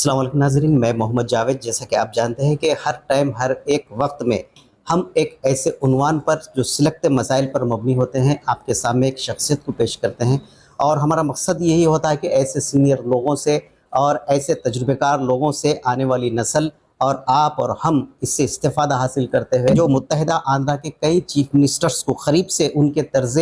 अस्सलाम वालेकुम नाज़रीन, मैं मोहम्मद जावेद। जैसा कि आप जानते हैं कि हर टाइम हर एक वक्त में हम एक ऐसे उन्वान पर जो सिलगते मसाइल पर मबनी होते हैं आपके सामने एक शख्सियत को पेश करते हैं, और हमारा मकसद यही होता है कि ऐसे सीनियर लोगों से और ऐसे तजुर्बेकार लोगों से आने वाली नस्ल और आप और हम इससे इस्तेफ़ादा हासिल करते हुए जो मुत्तहिदा आंध्रा के कई चीफ मिनिस्टर्स को क़रीब से उनके तर्ज़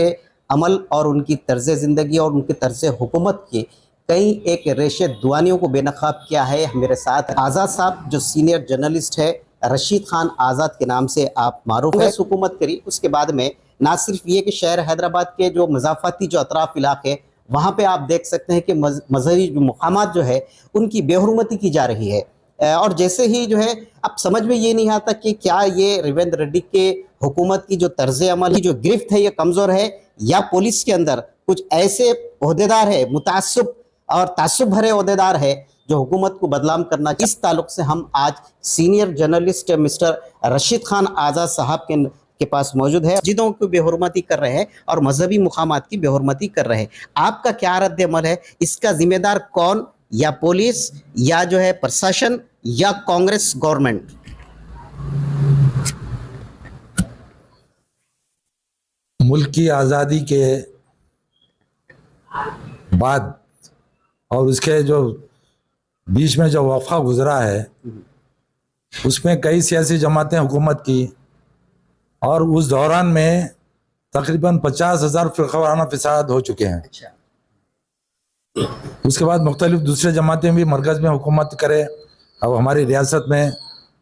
अमल और उनकी तर्ज़ ज़िंदगी और उनके तर्ज़ हुकूमत की कई एक रेशे दुआनियों को बेनकाब किया है। मेरे साथ आज़ाद साहब जो सीनियर जर्नलिस्ट है, रशीद खान आज़ाद के नाम से आप मारूफ है। हुकूमत करी उसके बाद में ना सिर्फ ये कि शहर हैदराबाद के जो मज़ाफ़ाती जो अतराफ़ इलाके वहाँ पे आप देख सकते हैं कि मज़हबी जो मकामात जो है उनकी बेहुरमती की जा रही है। और जैसे ही जो है अब समझ में ये नहीं आता कि क्या ये रेवंत रेड्डी के हुकूमत की जो तर्ज अमल की जो गिरफ्त है ये कमज़ोर है, या पुलिस के अंदर कुछ ऐसे ओहदेदार है मुतासब और तासुब भरे ओहदेदार है जो हुकूमत को बदनाम करना। इस ताल्लुक से हम आज senior journalist mister Rashid Khan Azad साहब के पास मौजूद है, जिदों को बेहुरमती कर रहे हैं और मजहबी मुकामात की बेहुरमती कर रहे हैं। आपका क्या रद्द अमल है? इसका जिम्मेदार कौन, या पुलिस, या जो है प्रशासन, या कांग्रेस गवर्नमेंट? मुल्क की आज़ादी के बाद और उसके जो बीच में जो वफ़ा गुजरा है उसमें कई सियासी जमातें हुकूमत की, और उस दौरान में तकरीबन 50,000 फ़िरक़ावाराना फ़साद हो चुके हैं। अच्छा। उसके बाद मुख्तलिफ दूसरे जमातें भी मरकज़ में हुकूमत करे। अब हमारी रियासत में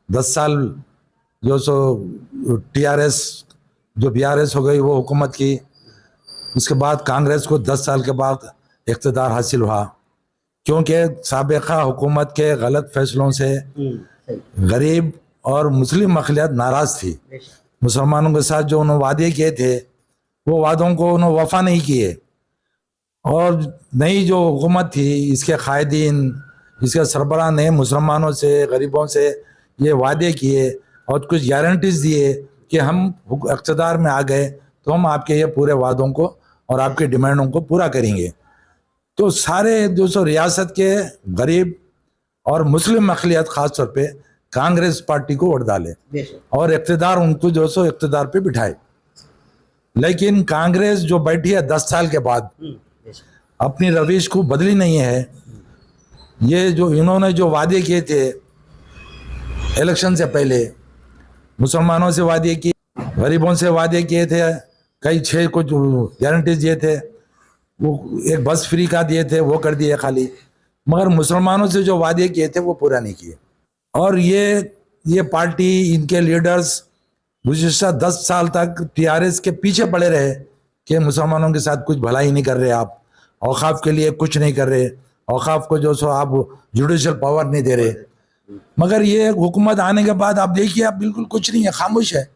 10 साल जो सो TRS जो BRS हो गई वो हुकूमत की। उसके बाद कांग्रेस को 10 साल के बाद इक़्तिदार हासिल हुआ, क्योंकि साबिक़ा हुकूमत के गलत फैसलों से गरीब और मुस्लिम अक़लियत नाराज़ थी। मुसलमानों के साथ जो उन्होंने वादे किए थे वो वादों को उन्होंने वफ़ा नहीं किए, और नई जो हुकूमत थी इसके कायदीन, इसके सरबराह ने मुसलमानों से, गरीबों से ये वादे किए और कुछ गारंटीज़ दिए कि हम इक़्तिदार में आ गए तो हम आपके ये पूरे वादों को और आपके डिमांडों को पूरा करेंगे। तो सारे जो सो रियासत के गरीब और मुस्लिम अक़लियत ख़ास तौर पे कांग्रेस पार्टी को वोट डाले और इक़्तिदार उनको जो सो इक़्तिदार पे बिठाए। लेकिन कांग्रेस जो बैठी है 10 साल के बाद अपनी रविश को बदली नहीं है। ये जो इन्होंने जो वादे किए थे इलेक्शन से पहले, मुसलमानों से वादे किए, गरीबों से वादे किए थे, कई 6 कुछ गारंटीज दिए थे, वो एक बस फ्री का दिए थे वो कर दिए खाली, मगर मुसलमानों से जो वादे किए थे वो पूरा नहीं किए। और ये पार्टी, इनके लीडर्स गुज़िश्ता 10 साल तक TRS के पीछे पड़े रहे कि मुसलमानों के साथ कुछ भलाई नहीं कर रहे, आप औक़ाफ़ के लिए कुछ नहीं कर रहे, औक़ाफ़ को जो सो आप जुडिशल पावर नहीं दे रहे। मगर ये हुकूमत आने के बाद आप देखिए आप बिल्कुल कुछ नहीं है, खामोश है।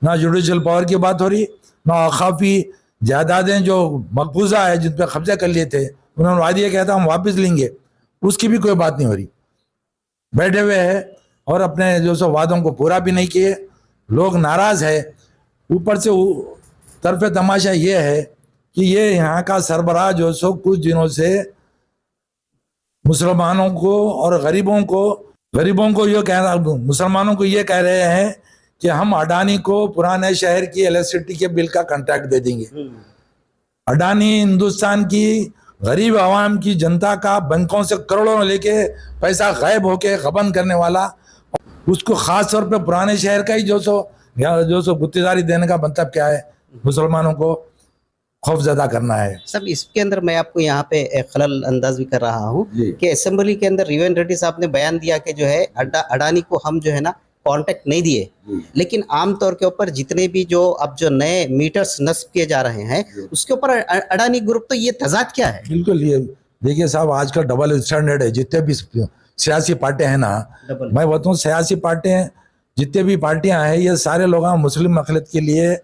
ना जुडिशल पावर की बात हो रही, ना औक़ाफ़ी जायदादें जो मकबूजा है जिन पर कब्जा कर लिए थे उन्होंने वादिया कहता हम वापस लेंगे, उसकी भी कोई बात नहीं हो रही। बैठे हुए हैं और अपने जो सो वादों को पूरा भी नहीं किए, लोग नाराज़ है। ऊपर से तरफ तमाशा ये है कि ये यहाँ का सरबराह जो सो कुछ दिनों से मुसलमानों को और गरीबों को ये कह रहा, मुसलमानों को ये कह रहे हैं कि हम अडानी को पुराने शहर की इलेक्ट्रिसिटी के बिल का कॉन्ट्रैक्ट दे देंगे। अडानी हिंदुस्तान की गरीब आवाम की जनता का बैंकों से करोड़ों लेके पैसा गायब होके गबन करने वाला, उसको खास तौर पे पुराने शहर का ही जो सो गुत्तेदारी देने का मतलब क्या है? मुसलमानों को खौफजदा करना है। सब इसके अंदर मैं आपको यहाँ पे खलल अंदाज भी कर रहा हूँ कि असेंबली के अंदर रेवंत रेड्डी साहब ने बयान दिया कि जो है अडानी को हम जो है ना कॉन्ट्रैक्ट नहीं दिए, लेकिन आमतौर के ऊपर जितने भी जो अब जो नए मीटर्स नस्ब किए जा रहे हैं उसके ऊपर अडानी ग्रुप, तो ये तजाद क्या है? बिल्कुल, ये देखिए साहब आज का डबल स्टैंडर्ड है। जितने भी सियासी पार्टियां हैं ना, मैं बताऊँ सियासी पार्टियां जितने भी पार्टियां हैं ये सारे लोग मुस्लिम अक़लियत के लिए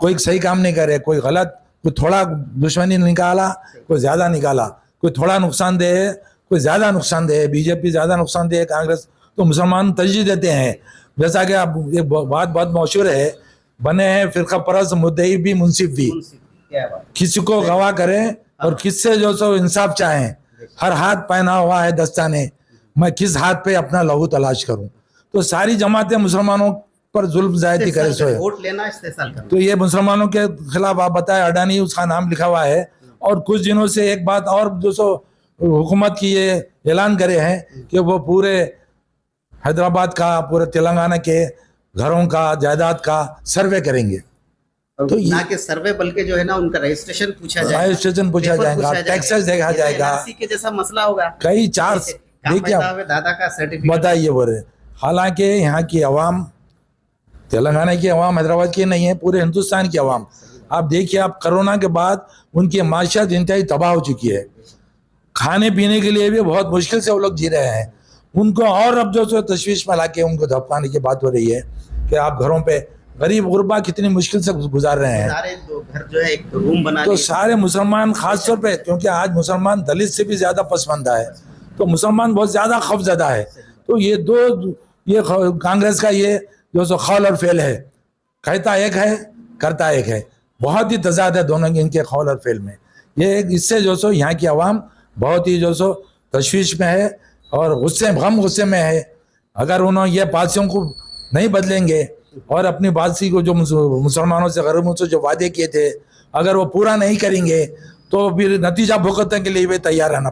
कोई सही काम नहीं कर रहे, कोई गलत, कोई थोड़ा दुश्मनी निकाला, कोई ज़्यादा निकाला, कोई थोड़ा नुकसानदेह है, कोई ज़्यादा नुकसानदेह है। बीजेपी ज़्यादा नुकसानदेह है, कांग्रेस तो मुसलमान तरजीह देते हैं। जैसा कि आप एक बात बहुत मशहूर है, बने हैं फ़िरक़ा परस्त मुद्दई भी मुंसिफ भी, किसी को गवाह करें और किससे जो सो इंसाफ चाहें। हर हाथ पहना हुआ है दस्ताने, मैं किस हाथ पे अपना लहू तलाश करूं। तो सारी जमातें मुसलमानों पर जुल्म ज्यादती करे सोए। वोट लेना इस्तेसाल करना। तो ये मुसलमानों के खिलाफ आप बताएं, अडानी उसका नाम लिखा हुआ है। और कुछ दिनों से एक बात और जो सो हुकूमत की ये ऐलान करे हैं कि वो पूरे हैदराबाद का, पूरे तेलंगाना के घरों का, जायदाद का सर्वे करेंगे। तो ना के सर्वे बल्कि जो है ना उनका रजिस्ट्रेशन पूछा जाएगा, रजिस्ट्रेशन पूछा जाएगा, टैक्सेस देखा जाएगा, NRC के जैसा मसला होगा। कई चार देखिए दादा का सर्टिफिकेट बताइए बोले। हालांकि यहाँ की आवाम, तेलंगाना की आवाम हैदराबाद की नहीं है, पूरे हिंदुस्तान की आवाम, आप देखिए, आप कोरोना के बाद उनकी माशियत इंतहाई तबाह हो चुकी है। खाने पीने के लिए भी बहुत मुश्किल से वो लोग जी रहे हैं। उनको और अब जो तशवीश में लाके उनको धपकाने की बात हो रही है कि आप घरों पे, गरीब गुरबा कितनी मुश्किल से गुजार रहे हैं। सारे घर जो है एक रूम बना तो सारे मुसलमान खासतौर पे, क्योंकि आज मुसलमान दलित से भी ज्यादा पसमानदा है, तो मुसलमान बहुत ज्यादा खौफजदा है। तो ये कांग्रेस का ये जो सो खौल और फेल है, कहता एक है करता एक है, बहुत ही तजाद है दोनों के, इनके खौल और फेल में। ये इससे जो सो यहाँ की आवाम बहुत ही जो सो तशवीश में है और गुस्से में है। अगर उन्होंने ये पॉलिसियों को नहीं बदलेंगे और अपनी पॉलिसी को जो मुसलमानों से, गरीबों से जो वादे किए थे, अगर वो पूरा नहीं करेंगे तो फिर नतीजा भुगतने के लिए वे तैयार रहना